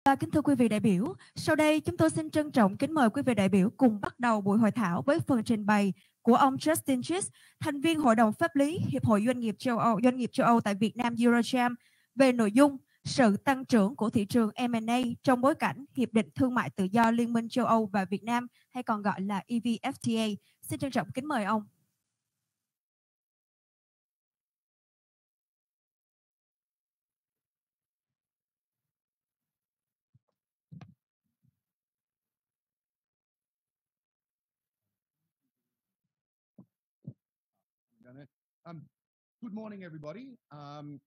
Kính thưa quý vị đại biểu, sau đây chúng tôi xin trân trọng kính mời quý vị đại biểu cùng bắt đầu buổi hội thảo với phần trình bày của ông Justin Gisz, thành viên Hội đồng Pháp lý Hiệp hội Doanh nghiệp châu Âu tại Việt Nam EUROCHAM về nội dung sự tăng trưởng của thị trường M&A trong bối cảnh Hiệp định Thương mại Tự do Liên minh châu Âu và Việt Nam hay còn gọi là EVFTA. Xin trân trọng kính mời ông. Good morning, everybody, and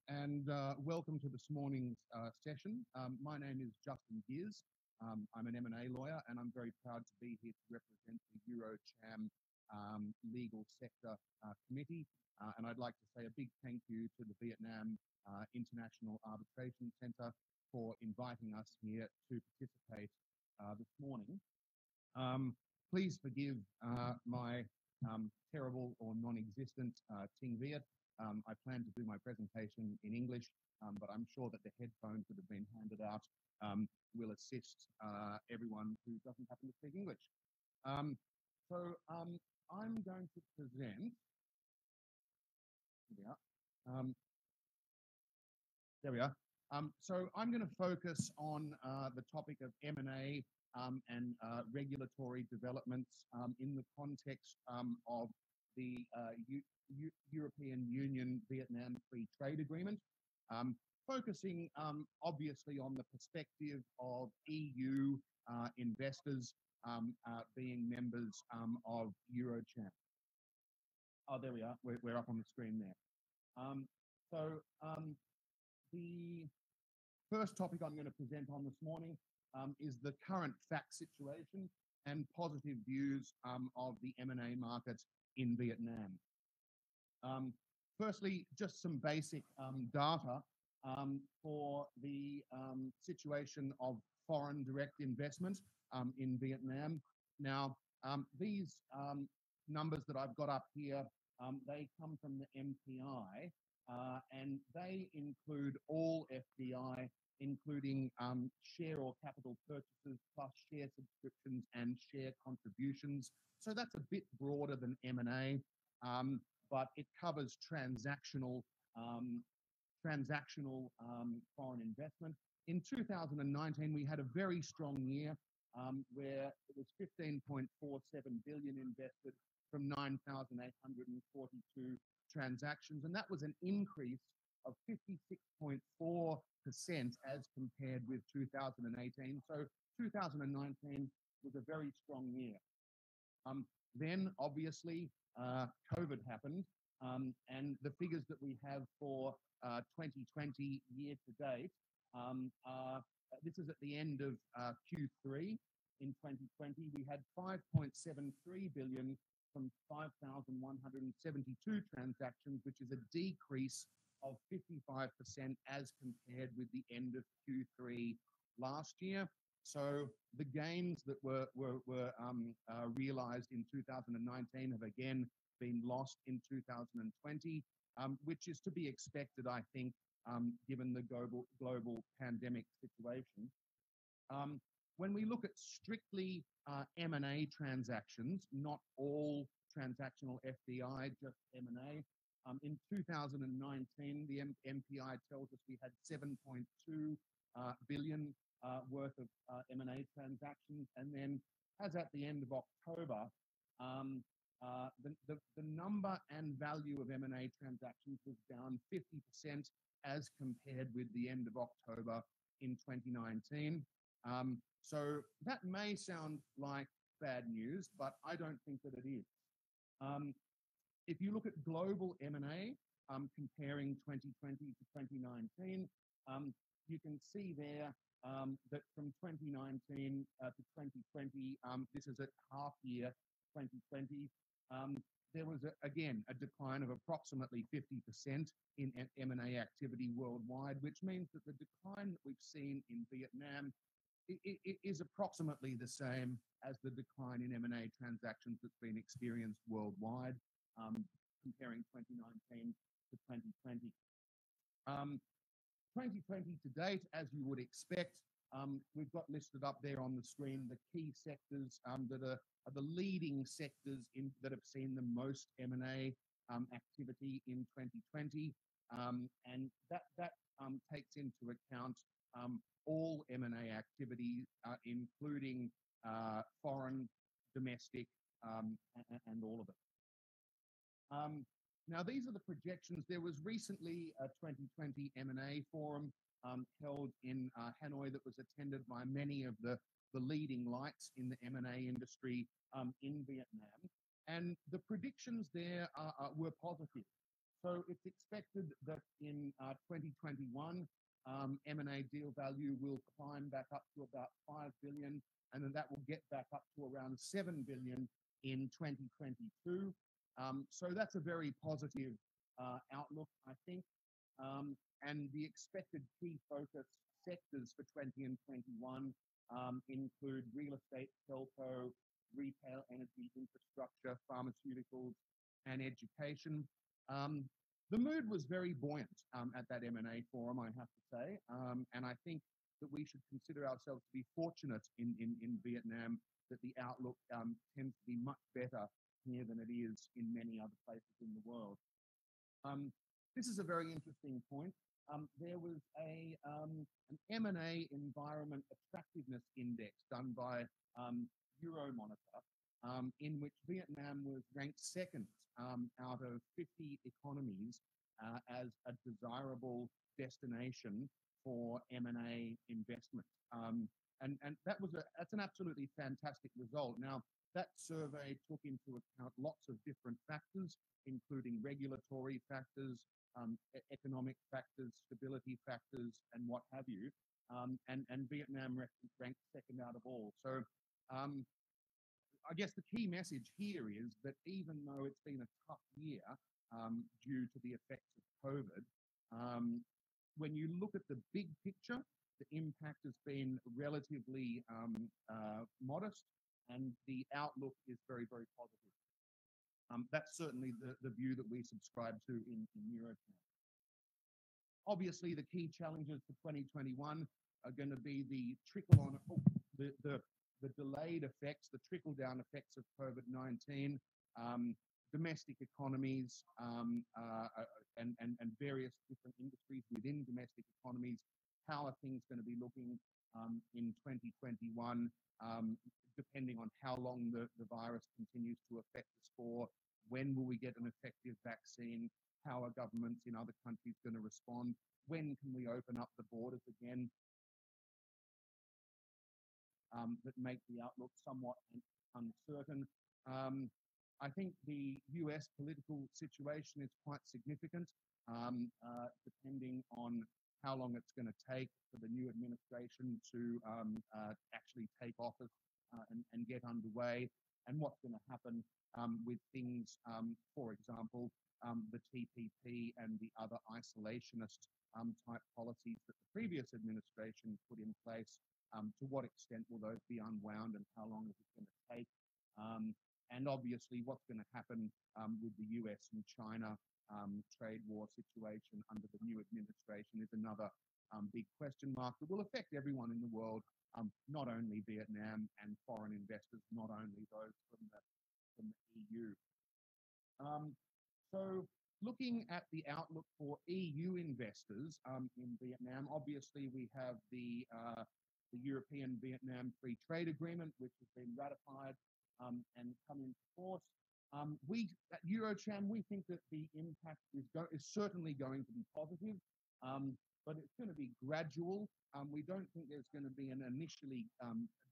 welcome to this morning's session. My name is Justin Gisz. I'm an M&A lawyer, and I'm very proud to be here to represent the EuroCHAM Legal Sector Committee. And I'd like to say a big thank you to the Vietnam International Arbitration Centre for inviting us here to participate this morning. Please forgive my terrible or non-existent Ting Viet. I plan to do my presentation in English, but I'm sure that the headphones that have been handed out will assist everyone who doesn't happen to speak English. I'm going to present. There we are. So I'm going to focus on the topic of M&A and regulatory developments in the context of the European Union Vietnam Free Trade Agreement, focusing obviously on the perspective of EU investors being members of EuroCHAM. Oh, there we are. We're up on the screen there. The first topic I'm going to present on this morning is the current fact situation and positive views of the M&A market in Vietnam. Firstly, just some basic data for the situation of foreign direct investment in Vietnam. Now, these numbers that I've got up here, they come from the MPI, and they include all FDI, including share or capital purchases plus share subscriptions and share contributions. So that's a bit broader than M&A, but it covers transactional foreign investment. In 2019, we had a very strong year where it was 15.47 billion invested from 9,842 transactions, and that was an increase of 56.4% as compared with 2018. So 2019 was a very strong year. Then obviously COVID happened, and the figures that we have for 2020 year to date, this is at the end of Q3 in 2020, we had 5.73 billion from 5,172 transactions, which is a decrease of 55% as compared with the end of Q3 last year. So the gains that were realized in 2019 have again been lost in 2020, which is to be expected, I think, given the global pandemic situation. When we look at strictly M&A transactions, not all transactional FDI, just M&A, in 2019, the MPI tells us we had 7.2 billion worth of M&A transactions, and then as at the end of October, the number and value of M&A transactions was down 50% as compared with the end of October in 2019. So that may sound like bad news, but I don't think that it is. If you look at global M&A, comparing 2020 to 2019, you can see there that from 2019 to 2020, this is at half year 2020, there was, again, a decline of approximately 50% in M&A activity worldwide, which means that the decline that we've seen in Vietnam is approximately the same as the decline in M&A transactions that's been experienced worldwide, comparing 2019 to 2020. 2020 to date, as you would expect, We've got listed up there on the screen the key sectors that are the leading sectors that have seen the most M&A activity in 2020, and that takes into account all M&A activity, including foreign, domestic, and all of it. Now, these are the projections. There was recently a 2020 M&A forum held in Hanoi that was attended by many of the leading lights in the M&A industry in Vietnam. And the predictions there were positive. So it's expected that in 2021, M&A deal value will climb back up to about 5 billion, and then that will get back up to around 7 billion in 2022. So that's a very positive outlook, I think. And the expected key focus sectors for 20 and 21 include real estate, telco, retail, energy, infrastructure, pharmaceuticals, and education. The mood was very buoyant at that M&A forum, I have to say, and I think that we should consider ourselves to be fortunate in Vietnam that the outlook tends to be much better here than it is in many other places in the world. This is a very interesting point. There was an M&A environment attractiveness index done by EUROMonitor, in which Vietnam was ranked second out of 50 economies as a desirable destination for M&A investment. And that's an absolutely fantastic result. Now, that survey took into account lots of different factors, including regulatory factors, economic factors, stability factors, and what have you. And Vietnam ranked second out of all. So I guess the key message here is that even though it's been a tough year due to the effects of COVID, when you look at the big picture, the impact has been relatively modest, and the outlook is very, very positive. That's certainly the view that we subscribe to in EUROCHAM. Obviously, the key challenges for 2021 are going to be the trickle-on, the delayed effects, the trickle-down effects of COVID-19, domestic economies, and various different industries within domestic economies. How are things going to be looking in 2021, depending on how long the virus continues to affect us for? When will we get an effective vaccine? How are governments in other countries going to respond? When can we open up the borders again? That make the outlook somewhat uncertain. I think the US political situation is quite significant, depending on how long it's going to take for the new administration to actually take office and get underway, and what's going to happen with things, for example, the TPP and the other isolationist type policies that the previous administration put in place. To what extent will those be unwound, and how long is it going to take? And obviously, what's going to happen with the US and China trade war situation under the new administration is another big question mark that will affect everyone in the world, not only Vietnam and foreign investors, not only those from the EU. So looking at the outlook for EU investors in Vietnam, obviously we have the European-Vietnam Free Trade Agreement, which has been ratified and come into force. We at EuroCham, we think that the impact is certainly going to be positive, but it's going to be gradual. We don't think there's going to be an initially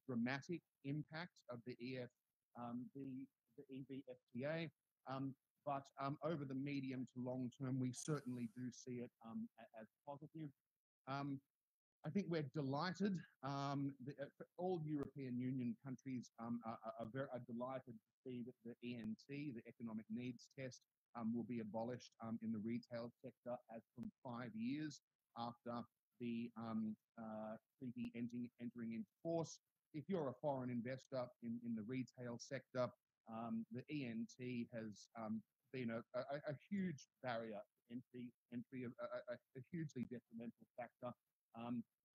dramatic impact of the EVFTA, but over the medium to long term, we certainly do see it as positive. I think we're delighted. All European Union countries are delighted to see that the ENT, the Economic Needs Test, will be abolished in the retail sector as from 5 years after the treaty entering into force. If you're a foreign investor in the retail sector, the ENT has been a huge barrier to entry, a hugely detrimental factor.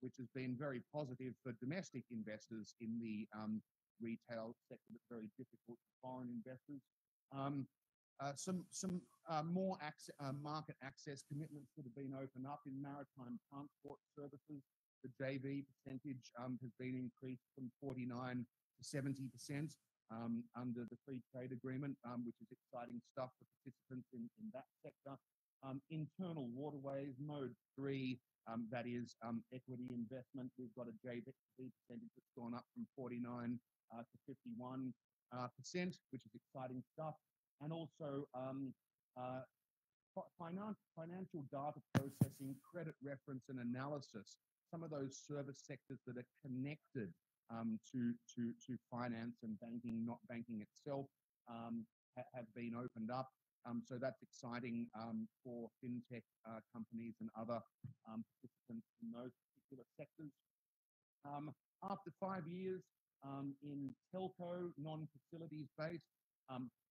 which has been very positive for domestic investors in the retail sector, but very difficult for foreign investors. Some more market access commitments that have been opened up in maritime transport services. The JV percentage has been increased from 49 to 70% under the free trade agreement, which is exciting stuff for participants in that sector. Internal waterways, mode 3, that is equity investment. We've got a JV percentage that's gone up from 49 to 51%, which is exciting stuff. And also financial data processing, credit reference and analysis, some of those service sectors that are connected to finance and banking, not banking itself, have been opened up. So that's exciting for fintech companies and other participants in those particular sectors. After 5 years in telco, non-facilities based,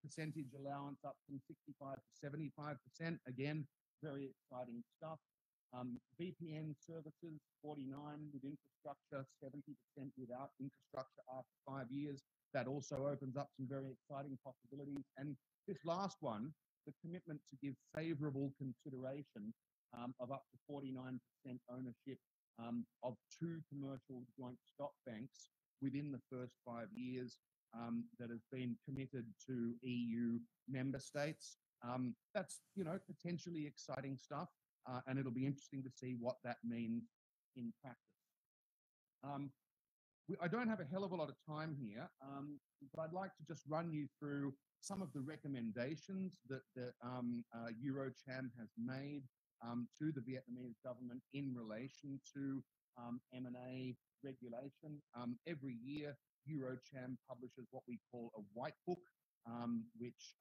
percentage allowance up from 65 to 75%. Again, very exciting stuff. VPN services, 49 with infrastructure, 70% without infrastructure after 5 years. That also opens up some very exciting possibilities. And this last one, the commitment to give favourable consideration of up to 49% ownership of 2 commercial joint stock banks within the first 5 years that has been committed to EU member states. That's, potentially exciting stuff, and it'll be interesting to see what that means in practice. I don't have a hell of a lot of time here, but I'd like to just run you through some of the recommendations that the EUROCHAM has made to the Vietnamese government in relation to M&A regulation. Every year, EUROCHAM publishes what we call a white book, which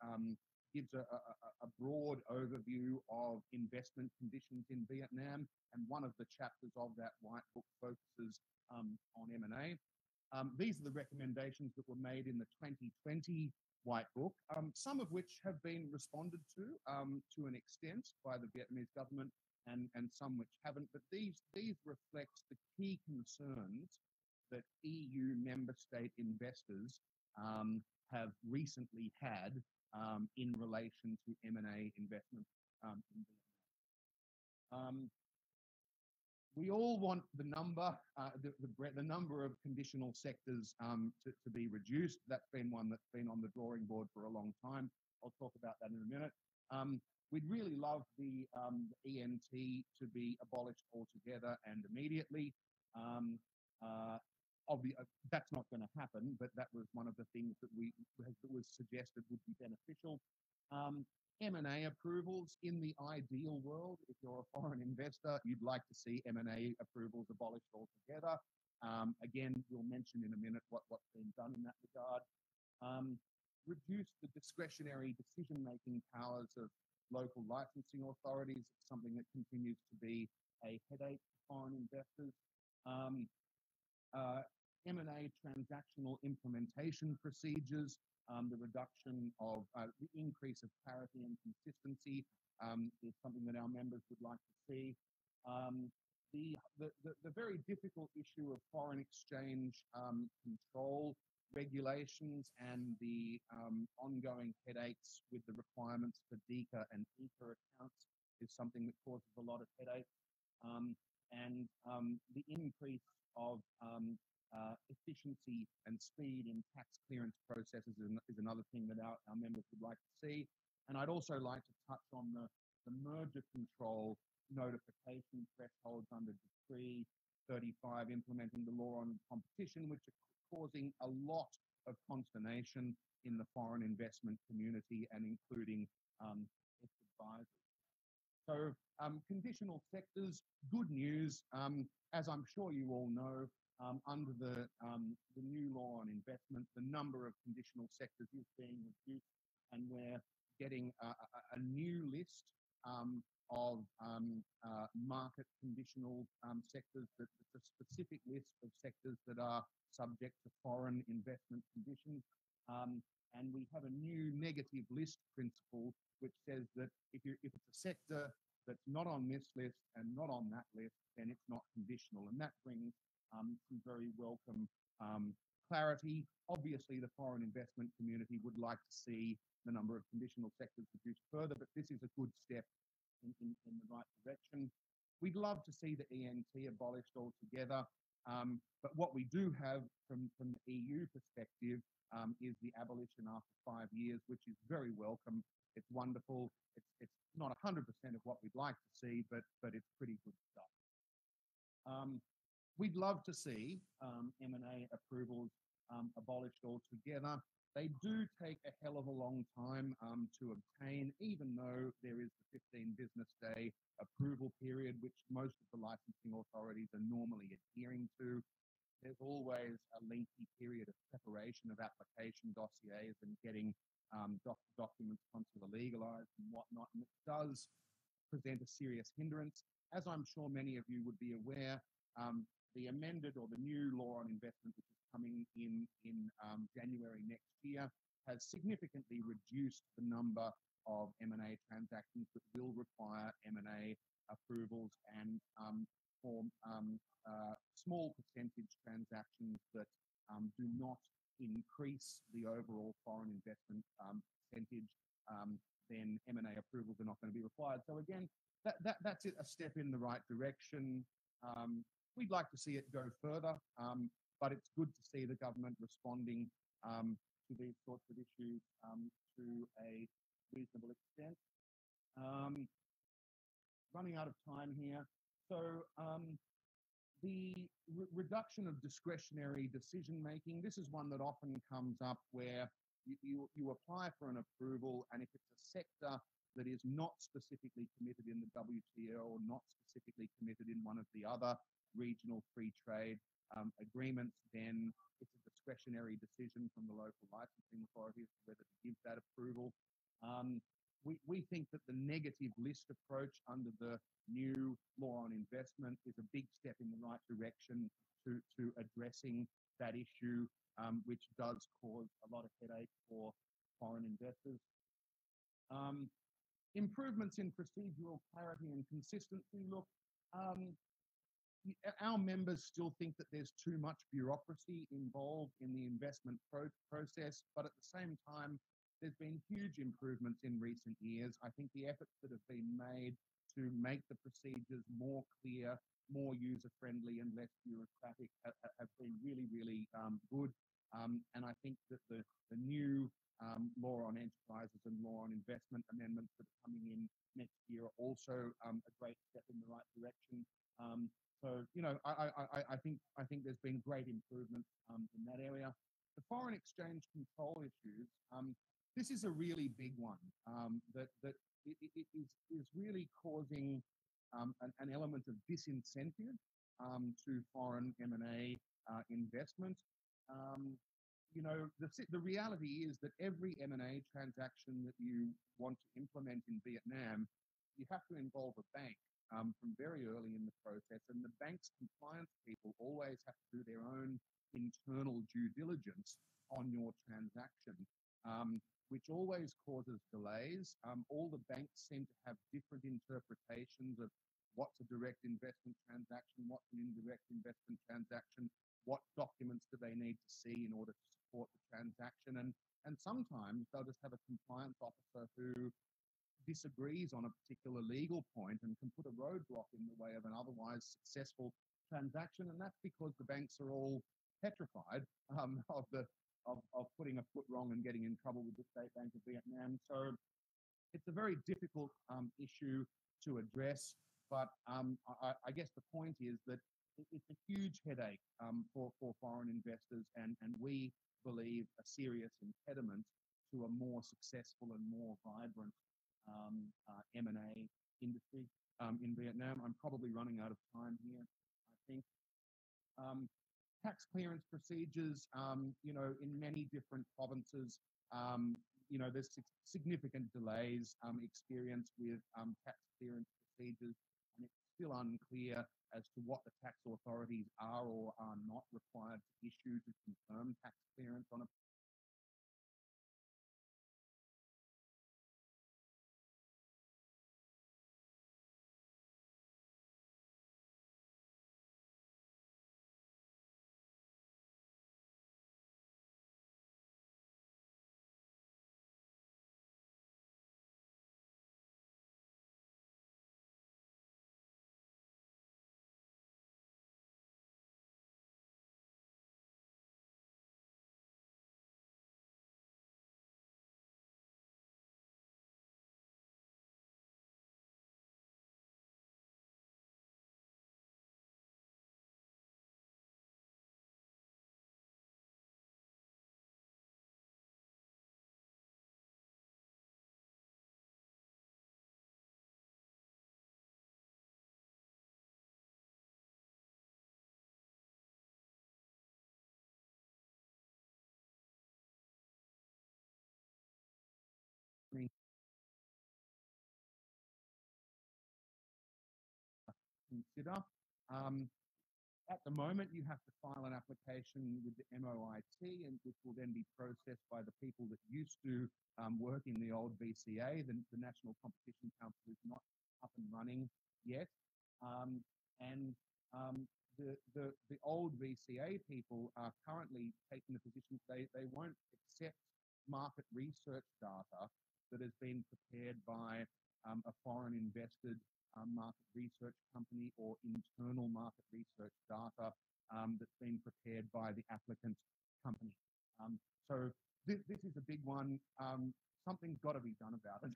gives a broad overview of investment conditions in Vietnam. And one of the chapters of that white book focuses on M&A. These are the recommendations that were made in the 2020 white book, some of which have been responded to an extent by the Vietnamese government, and some which haven't. But these reflect the key concerns that EU member state investors have recently had in relation to M&A investment in Vietnam. We all want the number of conditional sectors to be reduced. That's been one that's been on the drawing board for a long time. I'll talk about that in a minute. We'd really love the ENT to be abolished altogether and immediately. That's not going to happen, but that was one of the things that was suggested would be beneficial. M&A approvals, in the ideal world, if you're a foreign investor, you'd like to see M&A approvals abolished altogether. Again, we'll mention in a minute what's been done in that regard. Reduce the discretionary decision-making powers of local licensing authorities. It's something that continues to be a headache for foreign investors. M&A transactional implementation procedures, the reduction of the increase of clarity and consistency is something that our members would like to see. The very difficult issue of foreign exchange control regulations and the ongoing headaches with the requirements for DICA and ECA accounts is something that causes a lot of headache. And the increase of efficiency and speed in tax clearance processes is another thing that our members would like to see. And I'd also like to touch on the merger control notification thresholds under Decree 35 implementing the law on competition, which are causing a lot of consternation in the foreign investment community and including its advisors. So conditional sectors, good news. As I'm sure you all know, under the new law on investment, the number of conditional sectors is being reduced, and we're getting a new list of market conditional sectors. That's a specific list of sectors that are subject to foreign investment conditions. And we have a new negative list principle, which says that if it's a sector that's not on this list and not on that list, then it's not conditional. And that brings some very welcome clarity. Obviously, the foreign investment community would like to see the number of conditional sectors reduced further, but this is a good step in the right direction. We'd love to see the ENT abolished altogether, but what we do have from the EU perspective is the abolition after 5 years, which is very welcome. It's wonderful. It's not 100% of what we'd like to see, but it's pretty good stuff. We'd love to see M&A approvals abolished altogether. They do take a hell of a long time to obtain, even though there is the 15 business day approval period, which most of the licensing authorities are normally adhering to. There's always a lengthy period of preparation of application dossiers and getting documents consular legalized and whatnot, and it does present a serious hindrance. As I'm sure many of you would be aware, the amended or the new law on investment, which is coming in January next year, has significantly reduced the number of M&A transactions that will require M&A approvals, and for small percentage transactions that do not increase the overall foreign investment percentage, then M&A approvals are not going to be required. So again, that's a step in the right direction. We'd like to see it go further, but it's good to see the government responding to these sorts of issues to a reasonable extent. Running out of time here. So the reduction of discretionary decision-making, this is one that often comes up where you apply for an approval, and if it's a sector that is not specifically committed in the WTO or not specifically committed in one of the other regional free trade agreements, then it's a discretionary decision from the local licensing authorities whether to give that approval. We think that the negative list approach under the new law on investment is a big step in the right direction to addressing that issue, which does cause a lot of headache for foreign investors. Improvements in procedural clarity and consistency. Look, our members still think that there's too much bureaucracy involved in the investment process, but at the same time, there's been huge improvements in recent years. I think the efforts that have been made to make the procedures more clear, more user-friendly and less bureaucratic have been really, really good. And I think that the new law on enterprises and law on investment amendments that are coming in next year are also a great step in the right direction. So, you know, I think there's been great improvement in that area. The foreign exchange control issues, this is a really big one that is really causing an element of disincentive to foreign M&A investment. You know, the reality is that every M&A transaction that you want to implement in Vietnam, you have to involve a bank from very early in the process, and the bank's compliance people always have to do their own internal due diligence on your transaction, which always causes delays. All the banks seem to have different interpretations of what's a direct investment transaction, what's an indirect investment transaction, what documents do they need to see in order to support the transaction. And sometimes they'll just have a compliance officer who disagrees on a particular legal point and can put a roadblock in the way of an otherwise successful transaction. And that's because the banks are all petrified of putting a foot wrong and getting in trouble with the State Bank of Vietnam. So it's a very difficult issue to address, but I guess the point is that it's a huge headache for foreign investors, and we believe a serious impediment to a more successful and more vibrant M&A industry in Vietnam. I'm probably running out of time here, I think. Tax clearance procedures, you know, in many different provinces, you know, there's significant delays experienced with tax clearance procedures, and it's still unclear as to what the tax authorities are or are not required to issue to confirm tax clearance on a consider. At the moment, you have to file an application with the MOIT, and which will then be processed by the people that used to work in the old VCA. The National Competition Council is not up and running yet. The old VCA people are currently taking the position they won't accept market research data that has been prepared by a foreign invested market research company or internal market research data that's been prepared by the applicant company. So this is a big one. Something's got to be done about it,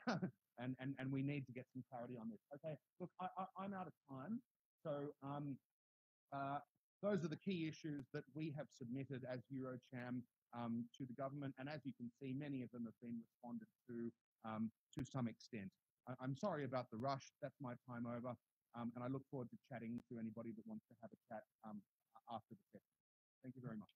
and we need to get some clarity on this. Okay, look, I'm out of time, so those are the key issues that we have submitted as EUROCHAM to the government, and as you can see, many of them have been responded to some extent. I'm sorry about the rush. That's my time over, and I look forward to chatting to anybody that wants to have a chat after the session. Thank you very much.